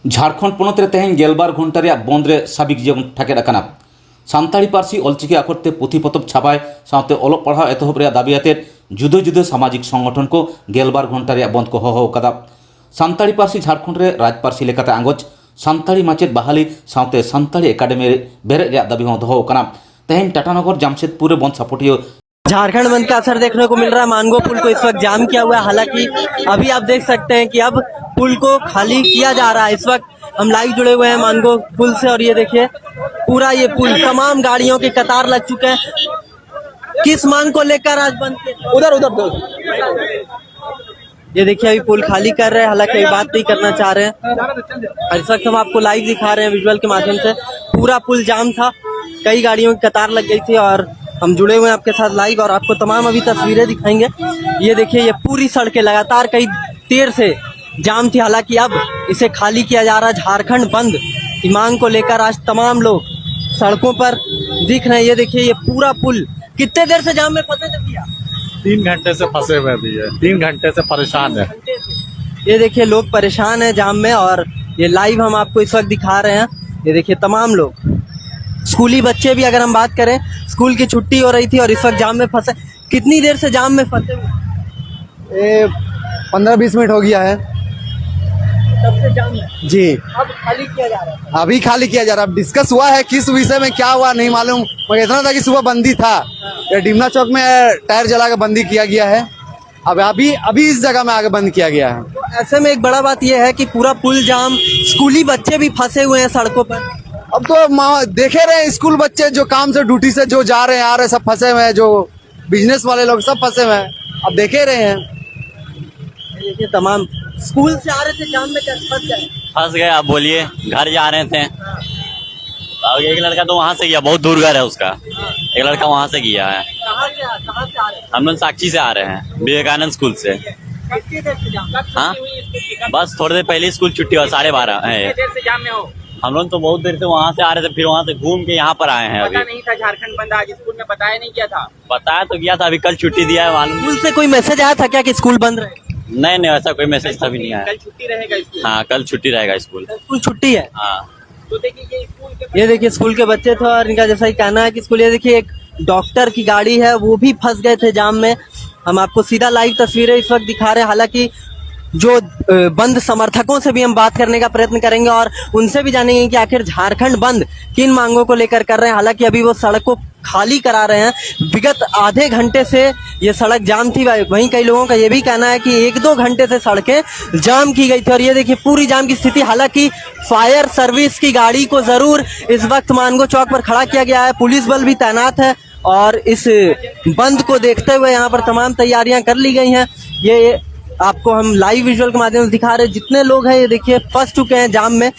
झारखंड पनत रे तेहें गेलबार घंटा रे बंद रे साबिक जीवन ठाकेर आकाना सानताड़ी पार्सी अलचिकी आखरते पुथी पतब छापाय सावते अलोक पढ़ाव एतहब रे दाबी आते जुदो जुदो सामाजिक संगठन को गेलबार घंटा रे बंद को हहो कदा सानताड़ी पार्सी झारखंड रे राज पार्सी लेकाते आंगोज सानताड़ी माचेद बहाली सावते सानताड़ी एकाडेमी बेरे रे दाबी हों दोहो कना तेहें टाटानगर जामशेदपुर रे बंद सपोर्टियो झारखंड बंद का असर देखने को मिल रहा है। मानगो पुल को इस वक्त जाम किया हुआ है। हालांकि अभी आप देख सकते हैं कि अब पुल को खाली किया जा रहा है। इस वक्त हम लाइव जुड़े हुए हैं मानगो पुल से और ये देखिए पूरा ये पुल तमाम गाड़ियों के कतार लग चुके हैं। किस मांग को लेकर आज बंद उधर ये देखिए अभी पुल खाली कर रहे हैं। हालांकि अभी बात नहीं करना चाह रहे हैं और इस वक्त हम आपको लाइव दिखा रहे हैं विजुअल के माध्यम से। पूरा पुल जाम था, कई गाड़ियों की कतार लग गई थी और हम जुड़े हुए हैं आपके साथ लाइव और आपको तमाम अभी तस्वीरें दिखाएंगे। ये देखिए ये पूरी सड़कें लगातार कई देर से जाम थी। हालांकि अब इसे खाली किया जा रहा है। झारखंड बंद की मांग को लेकर आज तमाम लोग सड़कों पर दिख रहे हैं। ये देखिए ये पूरा पुल कितने देर से जाम में फंसे थे भैया? 3 घंटे से फंसे हुए भी है, 3 घंटे से परेशान है। ये देखिए लोग परेशान हैं जाम में और ये लाइव हम आपको इस वक्त दिखा रहे हैं। ये देखिए तमाम लोग, स्कूली बच्चे भी अगर हम बात करें, स्कूल की छुट्टी हो रही थी और इस वक्त जाम में फंसे। कितनी देर से जाम में फंसे हुए? 15-20 मिनट हो गया है। तब से जाम में जी अब खाली किया जा रहा है। अभी खाली किया जा रहा है। अब डिस्कस हुआ है, किस विषय में क्या हुआ नहीं मालूम, मगर इतना था कि सुबह बंदी था। ये डिमना चौक में टायर जला के बंदी किया गया है। अब अभी इस जगह में आगे बंद किया गया है। तो ऐसे में एक बड़ा बात यह है कि पूरा पुल जाम, स्कूली बच्चे भी फंसे हुए हैं सड़कों पर। अब तो देखे रहे हैं स्कूल बच्चे जो काम से ड्यूटी से जो जा रहे हैं आ रहे सब फंसे हुए हैं, जो बिजनेस वाले लोग सब फंसे हुए हैं। अब देखे रहे हैं। देखिए तमाम स्कूल से आ रहे थे जाम में फंस गए। आप बोलिए, घर जा रहे थे। अब एक लड़का तो वहाँ से गया, बहुत दूर घर है उसका। एक लड़का वहाँ से गया है। कहाँ से आ रहे हैं? हम लोग साक्षी से आ रहे हैं, विवेकानंद स्कूल से। कितनी देर से जाम? हाँ, बस थोड़ी देर पहले स्कूल छुट्टी हुआ, 12:30 है। हम लोग तो बहुत देर से वहाँ से आ रहे थे, फिर वहाँ से घूम के यहाँ पर आए हैं। अभी पता नहीं था झारखंड बंद आज स्कूल में बताया नहीं क्या था? बताया तो गया था, अभी कल छुट्टी दिया है मालूम। स्कूल से कोई मैसेज आया था क्या कि स्कूल बंद रहे? नहीं, ऐसा कोई मैसेज तभी नहीं आया। कल छुट्टी रहेगा स्कूल। हाँ, कल छुट्टी रहेगा स्कूल। स्कूल छुट्टी है। हाँ, तो देखिए ये स्कूल के ये देखिए स्कूल के बच्चे थे और इनका जैसा ही कहना है कि स्कूल, ये देखिए एक डॉक्टर की गाड़ी है, वो भी फंस गए थे जाम में। हम आपको सीधा लाइव तस्वीरें इस वक्त दिखा रहे हैं। हालांकि जो बंद समर्थकों से भी हम बात करने का प्रयत्न करेंगे और उनसे भी जानेंगे कि आखिर झारखंड बंद किन मांगों को लेकर कर रहे हैं। हालांकि अभी वो सड़क को खाली करा रहे हैं। विगत आधे घंटे से ये सड़क जाम थी। वहीं कई लोगों का ये भी कहना है कि 1-2 घंटे से सड़कें जाम की गई थी और ये देखिए पूरी जाम की स्थिति। हालांकि फायर सर्विस की गाड़ी को जरूर इस वक्त मानगो चौक पर खड़ा किया गया है, पुलिस बल भी तैनात है और इस बंद को देखते हुए यहाँ पर तमाम तैयारियां कर ली गई हैं। ये आपको हम लाइव विजुअल के माध्यम से दिखा रहे हैं। जितने लोग हैं ये देखिए फंस चुके हैं जाम में,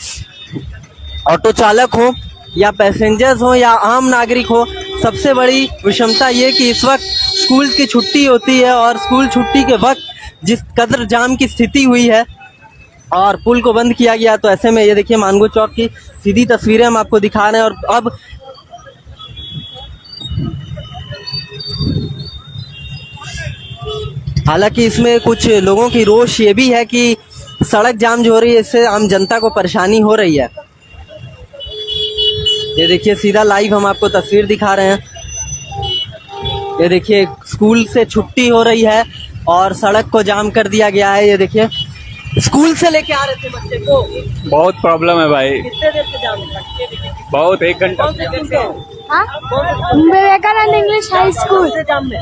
ऑटो चालक हो या पैसेंजर्स हो या आम नागरिक हो। सबसे बड़ी विषमता ये कि इस वक्त स्कूल की छुट्टी होती है और स्कूल छुट्टी के वक्त जिस कदर जाम की स्थिति हुई है और पुल को बंद किया गया, तो ऐसे में ये देखिए मानगो चौक की सीधी तस्वीरें हम आपको दिखा रहे हैं। और अब हालांकि इसमें कुछ लोगों की रोष ये भी है कि सड़क जाम जो हो रही है इससे आम जनता को परेशानी हो रही है। ये देखिए सीधा लाइव हम आपको तस्वीर दिखा रहे हैं। ये देखिए स्कूल से छुट्टी हो रही है और सड़क को जाम कर दिया गया है। ये देखिए स्कूल से लेके आ रहे थे बच्चे को। बहुत प्रॉब्लम है भाई, कितने देर से जाम है? बहुत 1 घंटा। कौन से स्कूल से हो? Vivekananda English high school. सबसे जाम में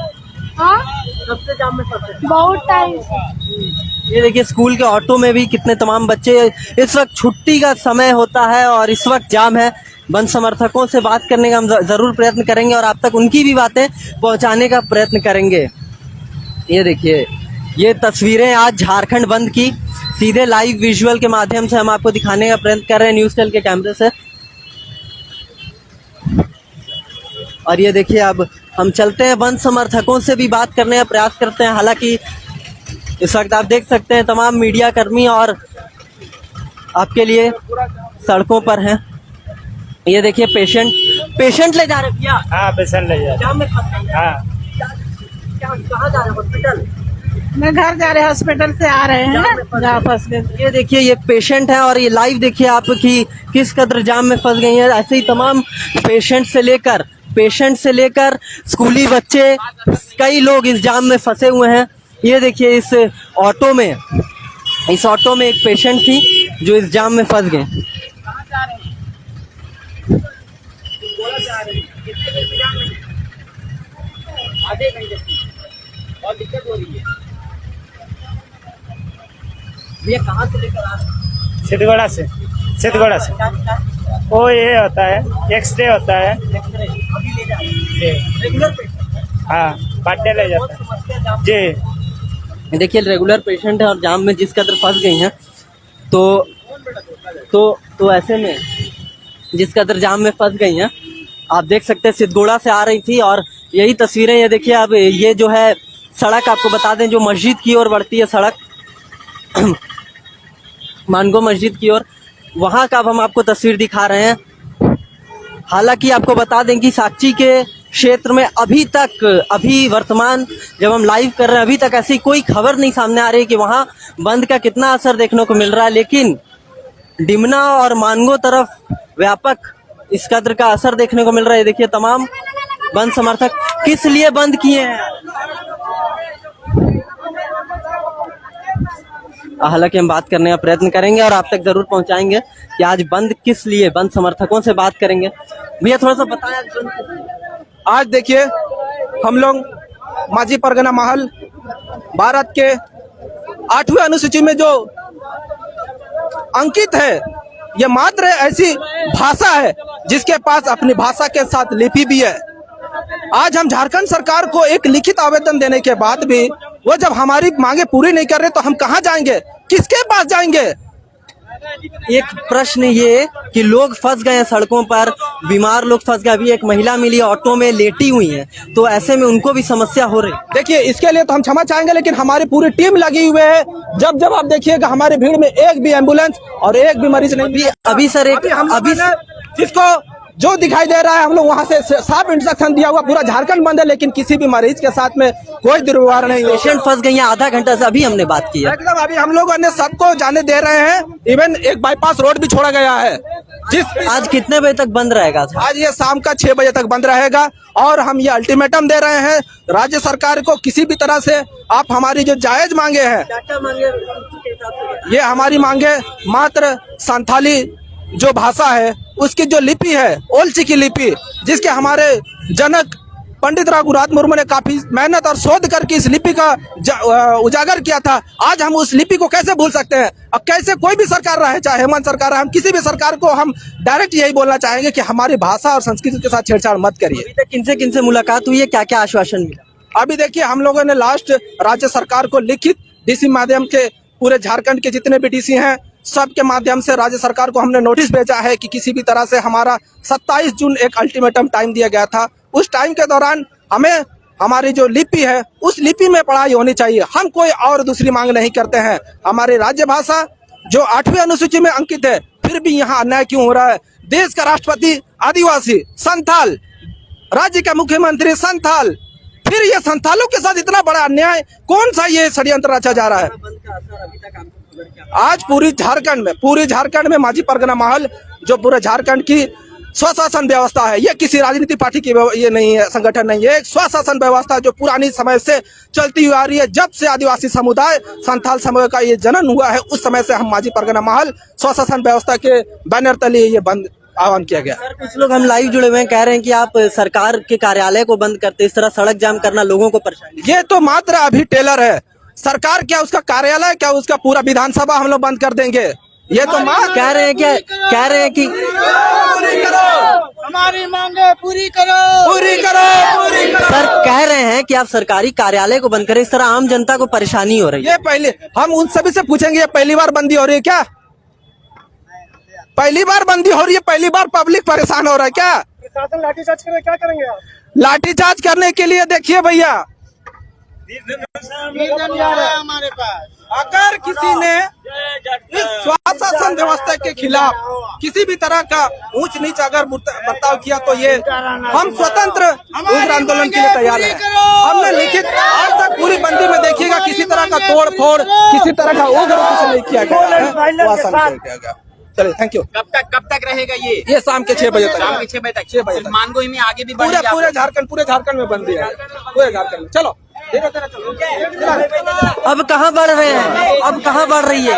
हाँ, सबसे जाम में फंसे। बहुत टाइम से। ये देखिए स्कूल के ऑटो में भी कितने तमाम बच्चे। इस वक्त छुट्टी का समय होता है और इस वक्त जाम है। बंद समर्थकों से बात करने का हम जरूर प्रयत्न करेंगे और आप तक उनकी भी बातें पहुंचाने का प्रयत्न करेंगे। ये देखिए ये तस्वीरें आज झारखंड बंद की सीधे लाइव विजुअल के माध्यम से हम आपको दिखाने का प्रयत्न कर रहे हैं न्यूज़ टेल के कैमरे से। और ये देखिए अब हम चलते हैं बंद समर्थकों से भी बात करने का प्रयास करते हैं। हालांकि इस वक्त आप देख सकते हैं तमाम मीडिया कर्मी और आपके लिए सड़कों पर हैं। ये देखिए पेशेंट ले जा रहे भैया। हाँ, पेशेंट ले जा। जाम में फंस गए। हाँ, कहाँ जा रहे हैं? हॉस्पिटल? मैं घर जा रहे हॉस्पिटल से आ रहे हैं जहाँ फंस गए। ये देखिए ये पेशेंट है और ये लाइव देखिए आप कि किस कदर जाम में फंस गई हैं। ऐसे ही तमाम पेशेंट से लेकर स्कूली बच्चे कई लोग इस जाम में फंसे हुए हैं। ये देखिए इस ऑटो में एक पेशेंट थी जो इस जाम में फंस गए। आधे घंटे से और दिक्कत हो रही है। ये कहाँ से लेकर आ रहे हैं? सिद्धगोड़ा से वो ये होता है एक्सरे होता है अभी ले जा रहे हैं। जी रेगुलर पेशेंट हाँ पट्टे ले जाता है जी। देखिए रेगुलर पेशेंट है और जाम में जिस कदर फंस गई हैं तो ऐसे में जिस कदर जाम में फंस गई हैं आप देख सकते हैं। सिद्धगोड़ा से आ रही थी और यही तस्वीरें ये देखिए। अब ये जो है सड़क आपको बता दें जो मस्जिद की ओर बढ़ती है सड़क मानगो मस्जिद की ओर, वहाँ का अब हम आपको तस्वीर दिखा रहे हैं। हालांकि आपको बता दें कि साक्षी के क्षेत्र में अभी वर्तमान जब हम लाइव कर रहे हैं अभी तक ऐसी कोई खबर नहीं सामने आ रही कि वहाँ बंद का कितना असर देखने को मिल रहा है। लेकिन डिमना और मानगो तरफ व्यापक इस कदर का असर देखने को मिल रहा है। देखिए तमाम बंद समर्थक किस लिए बंद किए हैं। हालांकि हम बात करने का प्रयत्न करेंगे और आप तक जरूर पहुंचाएंगे कि आज बंद किस लिए, बंद समर्थकों से बात करेंगे। भैया थोड़ा सा बताएं। आज देखिए हम लोग माझी परगना महल भारत के 8वें अनुसूची में जो अंकित है, ये मात्र ऐसी भाषा है जिसके पास अपनी भाषा के साथ लिपि भी है। आज हम झारखंड सरकार को एक लिखित आवेदन देने के बाद भी वो जब हमारी मांगे पूरी नहीं कर रहे तो हम कहाँ जाएंगे, किसके पास जाएंगे। एक प्रश्न ये कि लोग फंस गए हैं सड़कों पर, बीमार लोग फंस गए। अभी एक महिला मिली ऑटो में लेटी हुई है, तो ऐसे में उनको भी समस्या हो रही। देखिए इसके लिए तो हम क्षमा चाहेंगे, लेकिन हमारी पूरी टीम लगी हुई है। जब आप देखिएगा हमारी भीड़ में एक भी एम्बुलेंस और एक भी मरीज नहीं। अभी सर अभी जिसको जो दिखाई दे रहा है हम लोग वहाँ से साफ इंस्ट्रक्शन दिया हुआ पूरा झारखंड बंद है, लेकिन किसी भी मरीज के साथ में कोई दुर्व्यवहार नहीं। पेशेंट फंस गई है, आधा घंटा से अभी हमने बात की है। एकदम अभी हम लोगों ने सबको जाने दे रहे हैं। इवन एक बाईपास रोड भी छोड़ा गया है। आज कितने बजे तक बंद रहेगा? आज ये शाम का 6 बजे तक बंद रहेगा और हम ये अल्टीमेटम दे रहे हैं राज्य सरकार को, किसी भी तरह से आप हमारी जो जायज मांगे हैं, ये हमारी मांगे मात्र संथाली जो भाषा है उसकी जो लिपि है, ओलची की लिपि, जिसके हमारे जनक पंडित रघुनाथ मुर्मू ने काफी मेहनत और शोध करके इस लिपि का उजागर किया था। आज हम उस लिपि को कैसे भूल सकते हैं। अब कैसे कोई भी सरकार रहे, चाहे हेमंत सरकार रहे, हम किसी भी सरकार को हम डायरेक्ट यही बोलना चाहेंगे कि हमारी भाषा और संस्कृति के साथ छेड़छाड़ मत करिए। किनसे किनसे मुलाकात हुई है, क्या क्या आश्वासन मिला? अभी देखिए हम लोगों ने लास्ट राज्य सरकार को लिखित डीसी माध्यम के पूरे झारखंड के जितने भी डीसी हैं सबके माध्यम से राज्य सरकार को हमने नोटिस भेजा है कि किसी भी तरह से हमारा 27 जून एक अल्टीमेटम टाइम दिया गया था। उस टाइम के दौरान हमें हमारी जो लिपि है उस लिपि में पढ़ाई होनी चाहिए। हम कोई और दूसरी मांग नहीं करते हैं। हमारी राज्य भाषा जो 8वीं अनुसूची में अंकित है, फिर भी यहाँ अन्याय क्यों हो रहा है। देश का राष्ट्रपति आदिवासी संथाल, राज्य का मुख्यमंत्री संथाल, फिर ये संथालों के साथ इतना बड़ा अन्याय, कौन सा ये षड्यंत्र रचा जा रहा है। आज पूरी झारखंड में माझी परगना महल जो पूरे झारखंड की स्वशासन व्यवस्था है, ये किसी राजनीतिक पार्टी की ये नहीं है, संगठन नहीं है। एक स्वशासन व्यवस्था जो पुरानी समय से चलती हुई आ रही है। जब से आदिवासी समुदाय संथाल समुदाय का ये जन्म हुआ है उस समय से हम माझी परगना महल स्वशासन व्यवस्था के बैनर तले ये बंद आह्वान किया गया। कुछ लोग हम लाइव जुड़े हुए हैं, कह रहे हैं कि आप सरकार के कार्यालय को बंद करते, इस तरह सड़क जाम करना लोगों को परेशानी। ये तो मात्र अभी टेलर है। सरकार क्या उसका कार्यालय, क्या उसका पूरा विधानसभा हम लोग बंद कर देंगे। ये तो कह रहे हैं कि हमारी मांगे पूरी करो। सर कह रहे हैं कि आप सरकारी कार्यालय को बंद करें, इस तरह आम जनता को परेशानी हो रही है। ये पहले हम उन सभी से पूछेंगे, ये पहली बार बंदी हो रही है क्या? पहली बार बंदी हो रही है, पहली बार पब्लिक परेशान हो रहा है क्या? प्रशासन लाठीचार्ज करे, क्या करेंगे आप? लाठीचार्ज करने के लिए देखिए भैया, हमारे पास अगर किसी ने इस स्वशासन व्यवस्था के खिलाफ किसी भी तरह का ऊंच नीच अगर बर्ताव किया तो ये हम स्वतंत्र उग्र आंदोलन के लिए तैयार हैं। हमने लिखित आज तक पूरी बंदी में देखिएगा किसी तरह का तोड़ फोड़, किसी तरह का उग्र कुछ नहीं किया गया है, वो आसान किया गया। चलिए, थैंक यू। कब तक रहेगा ये शाम के 6 बजे तक, शाम के 6 बजे तक। 6 बजे तक मानगोई में आगे भी पूरे पूरे झारखंड में बंदी है, पूरे झारखंड में। चलो अब कहाँ बढ़ रहे हैं, अब कहाँ बढ़ रही है?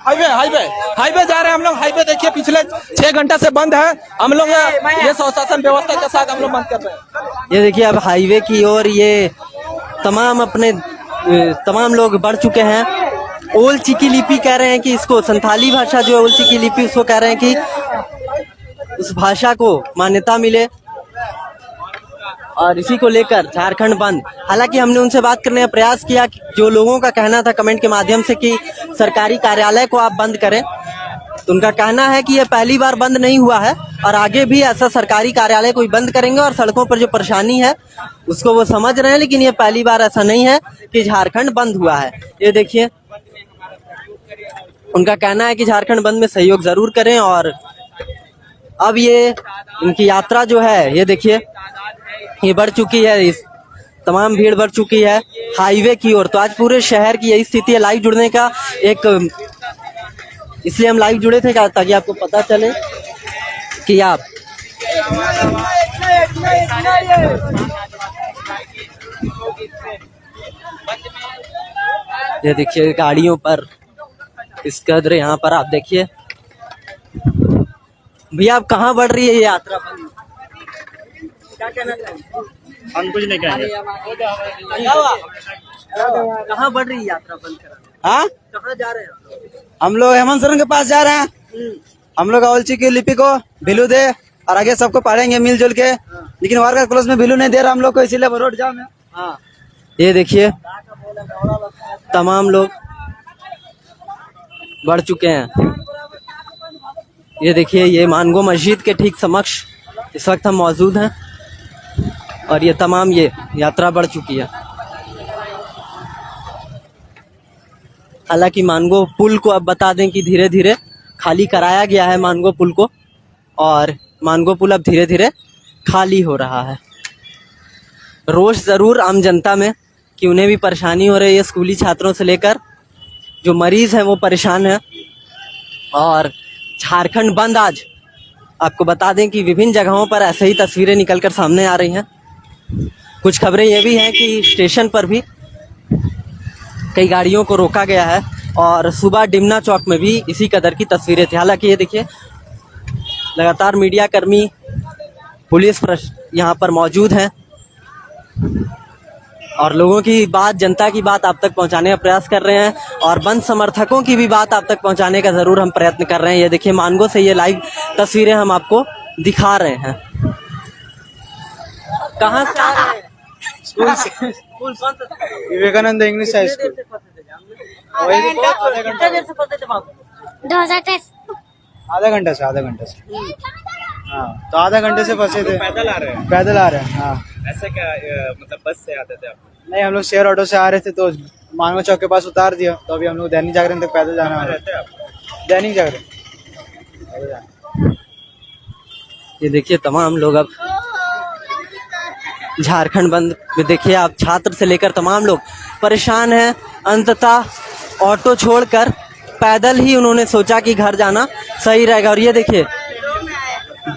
हाईवे जा रहे हैं हम लोग। हाईवे देखिए पिछले 6 घंटे से बंद है। हम लोग ये स्वशासन व्यवस्था के साथ हम लोग बंद कर रहे हैं। ये देखिए अब हाईवे की ओर ये तमाम लोग बढ़ चुके हैं। ओल चिकी लिपि कह रहे हैं कि इसको, संथाली भाषा जो है ओल चिकी लिपि, उसको कह रहे हैं कि उस भाषा को मान्यता मिले, और इसी को लेकर झारखंड बंद। हालांकि हमने उनसे बात करने का प्रयास किया कि जो लोगों का कहना था कमेंट के माध्यम से कि सरकारी कार्यालय को आप बंद करें, तो उनका कहना है कि यह पहली बार बंद नहीं हुआ है और आगे भी ऐसा सरकारी कार्यालय कोई बंद करेंगे, और सड़कों पर जो परेशानी है उसको वो समझ रहे हैं, लेकिन ये पहली बार ऐसा नहीं है कि झारखंड बंद हुआ है। ये देखिए, उनका कहना है कि झारखंड बंद में सहयोग जरूर करें। और अब ये इनकी यात्रा जो है, ये देखिए, ये बढ़ चुकी है, इस तमाम भीड़ बढ़ चुकी है हाईवे की ओर। तो आज पूरे शहर की यही स्थिति है। लाइव जुड़ने का इसलिए हम लाइव जुड़े थे ताकि आपको पता चले कि आप ये देखिए गाड़ियों पर इस कदर यहाँ पर आप देखिए। भैया आप कहाँ बढ़ रही है ये यात्रा? क्या कहना चाहेंगे? हम कुछ नहीं कहेंगे। कहाँ बढ़ रही है यात्रा बंद करा? हाँ, कहाँ जा रहे हैं? हम लोग हेमंत सोरेन के पास जा रहे हैं। हम लोग औलची की लिपि को भिलू दे और आगे सबको पढ़ेंगे मिलजुल के, लेकिन वारका क्लोज में भिलू नहीं दे रहा हम लोग को, इसीलिए रोड जाम है। हाँ, ये देखिए तमाम लोग बढ़ चुके हैं। ये देखिए, ये मानगो मस्जिद के ठीक समक्ष इस वक्त हम मौजूद हैं और ये तमाम ये यात्रा बढ़ चुकी है। हालांकि मानगो पुल को अब बता दें कि धीरे धीरे खाली कराया गया है मानगो पुल को, और मानगो पुल अब धीरे धीरे खाली हो रहा है। रोष ज़रूर आम जनता में कि उन्हें भी परेशानी हो रही है, स्कूली छात्रों से लेकर जो मरीज हैं वो परेशान हैं। और झारखंड बंद आज, आपको बता दें कि विभिन्न जगहों पर ऐसे ही तस्वीरें निकलकर सामने आ रही हैं। कुछ खबरें ये भी हैं कि स्टेशन पर भी कई गाड़ियों को रोका गया है, और सुबह डिमना चौक में भी इसी कदर की तस्वीरें थी। हालांकि ये देखिए, लगातार मीडिया कर्मी, पुलिस यहाँ पर मौजूद हैं और लोगों की बात, जनता की बात आप तक पहुंचाने का प्रयास कर रहे हैं, और बंद समर्थकों की भी बात आप तक पहुंचाने का ज़रूर हम प्रयत्न कर रहे हैं। ये देखिए, मानगो से ये लाइव तस्वीरें हम आपको दिखा रहे हैं। कहाँ से आ रहे हैं? स्कूल से। स्कूल कौन सा? Vivekananda English high school. कितने देर से फंसे थे बाबू? 2023 आधा घंटा से। हाँ, तो आधा घंटे से फंसे थे। पैदल आ रहे हैं? पैदल आ रहे हैं। हाँ, ऐसे क्या मतलब बस से आते थे आप? नहीं, हम लोग शेयर ऑटो से आ रहे थे, तो मानगो चौक के पास उतार दिया, तो अभी हम लोग दैनिक जागरण तक पैदल जाना है। रहते हैं आप? दैनिक जागरण। ये देखिए, तमाम लोग अब झारखंड बंद में देखिए आप, छात्र से लेकर तमाम लोग परेशान हैं। अंततः ऑटो छोड़कर पैदल ही उन्होंने सोचा कि घर जाना सही रहेगा। और ये देखिए,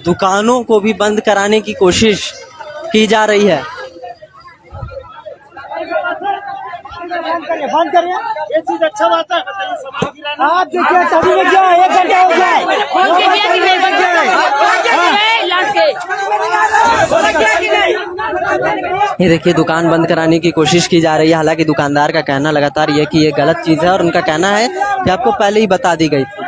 दुकानों को भी बंद कराने की कोशिश की जा रही है। बंद करिए, ये चीज अच्छा बात है। आप देखिए, तभी में क्या 1 घंटा हो गया। ये देखिए, दुकान बंद कराने की कोशिश की जा रही है। हालांकि दुकानदार का कहना लगातार ये कि ये गलत चीज़ है, और उनका कहना है कि आपको पहले ही बता दी गई थी,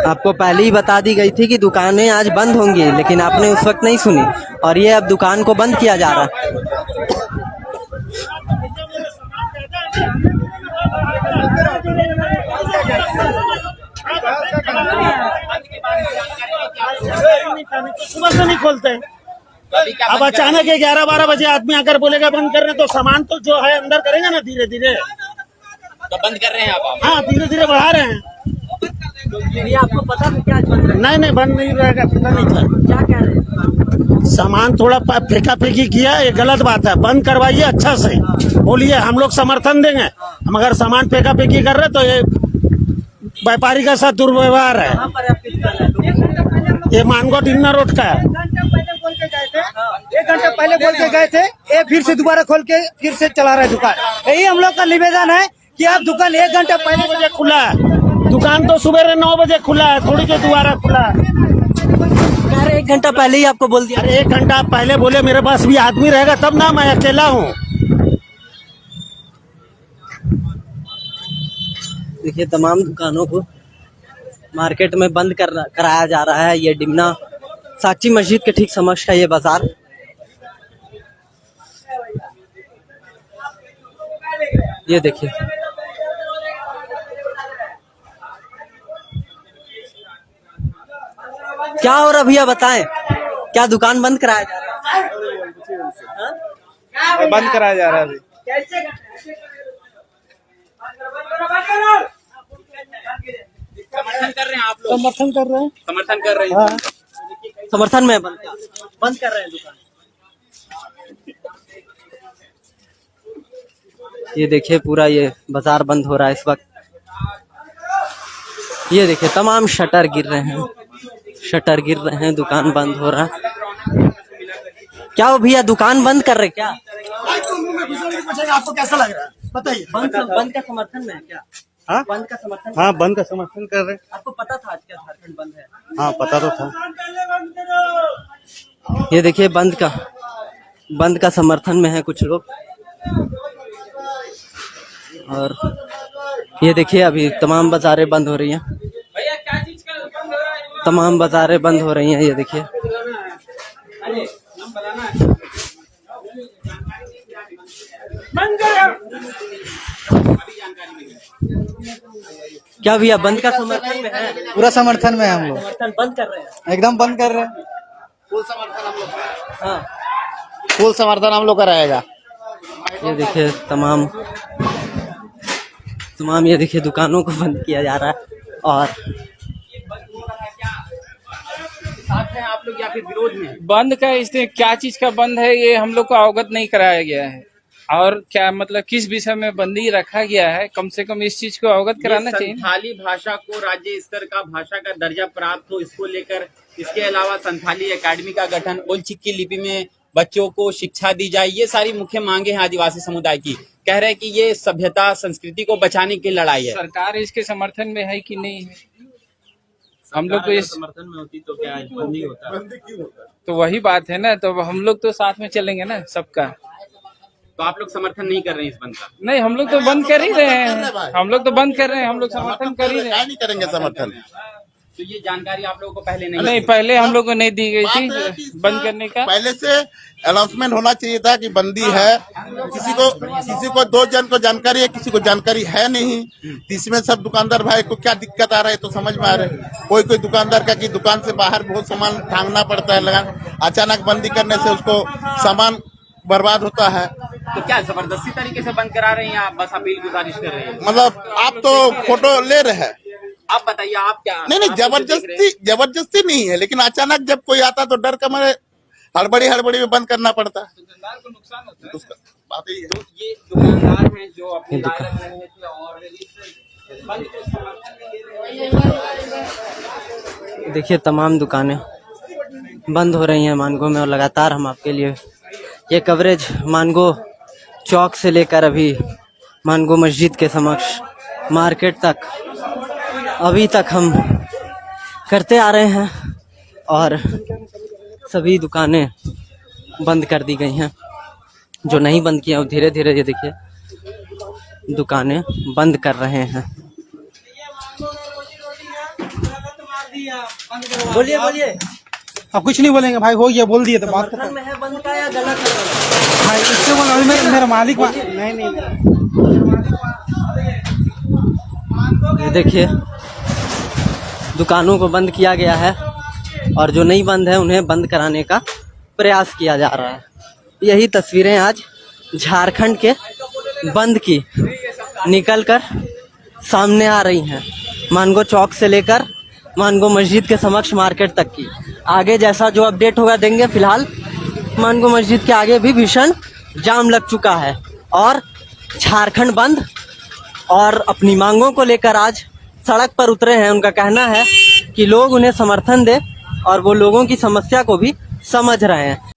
आपको पहले ही बता दी गई थी कि दुकानें आज बंद होंगी, लेकिन आपने उस वक्त नहीं सुनी, और ये अब दुकान को बंद किया जा रहा है। सुबह से नहीं खोलते हैं। अब अचानक 11-12 बजे आदमी आकर बोलेगा बंद कर रहे, तो सामान तो जो है अंदर करेगा ना धीरे धीरे। तो बंद कर रहे हैं आप? हाँ, धीरे धीरे बढ़ा रहे हैं। ये आपको पता था क्या आज बंद रहेगा? नहीं नहीं बंद नहीं रहेगा, पता नहीं था। क्या कह रहे हैं? सामान थोड़ा फेंका फेंकी किया, ये गलत बात है। बंद करवाइए अच्छा से, बोलिए हम लोग समर्थन देंगे। हम अगर सामान फेंका फेंकी कर रहे तो ये व्यापारी का साथ दुर्व्यवहार है। कहाँ पर है आपकी दुकान है? ये मानगो डिन्ना रोड का है। 1 घंटा पहले बोल के गए थे, ये फिर से दोबारा खोल के फिर से चला रहे दुकान। यही हम लोग का निवेदन है कि आप दुकान 1 घंटा पहले बजे खुला है दुकान, तो सुबह 9 बजे खुला है, थोड़ी देर दोबारा खुला है। कह रहे 1 घंटा पहले ही आपको बोल दिया। अरे 1 घंटा पहले बोले, मेरे पास भी आदमी रहेगा तब ना, मैं अकेला हूँ। देखिए तमाम दुकानों को मार्केट में बंद कराया जा रहा है। ये डिमना साक्षी मस्जिद के ठीक समक्ष है ये बाजार। ये देखिए क्या हो रहा भैया, बताएं क्या दुकान बंद कराया जा रहा है? बंद कराया जा रहा है अभी। समर्थन कर रहे हैं आप लोग? समर्थन कर रहे हैं। समर्थन कर रहे हैं। समर्थन में बंद कर रहे हैं दुकान। ये देखिए पूरा ये बाजार बंद हो रहा है इस वक्त। ये देखिए तमाम शटर गिर रहे हैं, शटर गिर रहे हैं, दुकान बंद हो रहा है। क्या हो भैया, दुकान बंद कर रहे क्या? आपको कैसा लग रहा है बताइए। बंद का समर्थन में है क्या? हाँ? बंद का समर्थन? हाँ बंद का समर्थन कर रहे हैं। आपको पता था आज क्या झारखंड बंद है? हाँ पता तो था। ये देखिए बंद का समर्थन में है कुछ लोग। और ये देखिए अभी तमाम बाजारें बंद हो रही हैं, तमाम बाजारें बंद हो रही हैं। ये देखिए क्या भैया बंद का समर्थन में है? पूरा समर्थन में हम लोग, समर्थन बंद कर रहे हैं? एकदम बंद कर रहे हैं। हाँ फुल समर्थन हम लोग का रहेगा। ये देखिए तमाम ये देखिए दुकानों को बंद किया जा रहा है। और आप लोग या फिर विरोध में? बंद का इसलिए क्या चीज का बंद है ये हम लोग को अवगत नहीं कराया गया है, और क्या मतलब किस विषय में बंदी रखा गया है, कम से कम इस चीज को अवगत कराना चाहिए। संथाली भाषा को राज्य स्तर का भाषा का दर्जा प्राप्त हो, इसको लेकर इसके अलावा संथाली एकेडमी का गठन, ओलचिक की लिपि में बच्चों को शिक्षा दी जाए, ये सारी मुख्य मांगे हैं आदिवासी समुदाय की। कह रहे हैं कि ये सभ्यता संस्कृति को बचाने की लड़ाई है। सरकार इसके समर्थन में है कि नहीं है? हम लोग को इस समर्थन में होती तो क्या बंदी होता? तो वही बात है ना, तो हम लोग तो साथ में चलेंगे ना सबका। तो आप लोग समर्थन नहीं कर रहे हैं इस बंद का? नहीं, हम लोग तो बंद कर ही रहे हैं, हम लोग तो बंद कर रहे हैं, हम लोग समर्थन कर ही रहे हैं। नहीं करेंगे समर्थन। तो ये जानकारी आप लोगों को पहले नहीं, पहले हम लोग को नहीं दी गई थी बंद करने का। पहले से अनाउंसमेंट होना चाहिए था कि बंदी है। किसी को 2 जन को जानकारी है, किसी को जानकारी है नहीं। इसमें सब दुकानदार भाई को क्या दिक्कत आ रहा है तो समझ में आ रहा है। कोई दुकानदार का कि दुकान से बाहर बहुत सामान टांगना पड़ता है, लगा अचानक बंदी करने से उसको सामान बर्बाद होता है। तो क्या जबरदस्ती तरीके से बंद करा रहे हैं या आप बस अपील गुजारिश कर रहे हैं? मतलब आप तो फोटो ले रहे हैं। आप बताइए आप क्या? नहीं जबरदस्ती नहीं है, लेकिन अचानक जब कोई आता तो डर का मारे हड़बड़ी में बंद करना पड़ता है। दुकानदार को नुकसान होता है। उसका बात यही है। तो ये दुकानदार हैं जो अपनी राय रख रहे थे और इस बंद को समर्थन दे रहे हैं। देखिए तमाम दुकानें बंद हो रही हैं मानगो में, और लगातार हम आपके लिए ये कवरेज मानगो चौक से लेकर अभी मानगो मस्जिद के समक्ष मार्केट तक अभी तक हम करते आ रहे हैं। और सभी दुकानें बंद कर दी गई हैं, जो नहीं बंद किए धीरे धीरे ये देखिए दुकानें बंद कर रहे हैं। बोलिए बोलिए। अब कुछ नहीं बोलेंगे भाई, हो गया बोल दिए तो बात समर्थन में है बंद का या गलत है? भाई इससे बोला मेरा मालिक नहीं ये देखिए दुकानों को बंद किया गया है, और जो नहीं बंद है उन्हें बंद कराने का प्रयास किया जा रहा है। यही तस्वीरें आज झारखंड के बंद की निकलकर सामने आ रही हैं। मानगो चौक से लेकर मानगो मस्जिद के समक्ष मार्केट तक की। आगे जैसा जो अपडेट होगा देंगे। फिलहाल मानगो मस्जिद के आगे भी भीषण जाम लग चुका है और झारखंड बंद और अपनी मांगों को लेकर आज सड़क पर उतरे हैं। उनका कहना है कि लोग उन्हें समर्थन दे और वो लोगों की समस्या को भी समझ रहे हैं।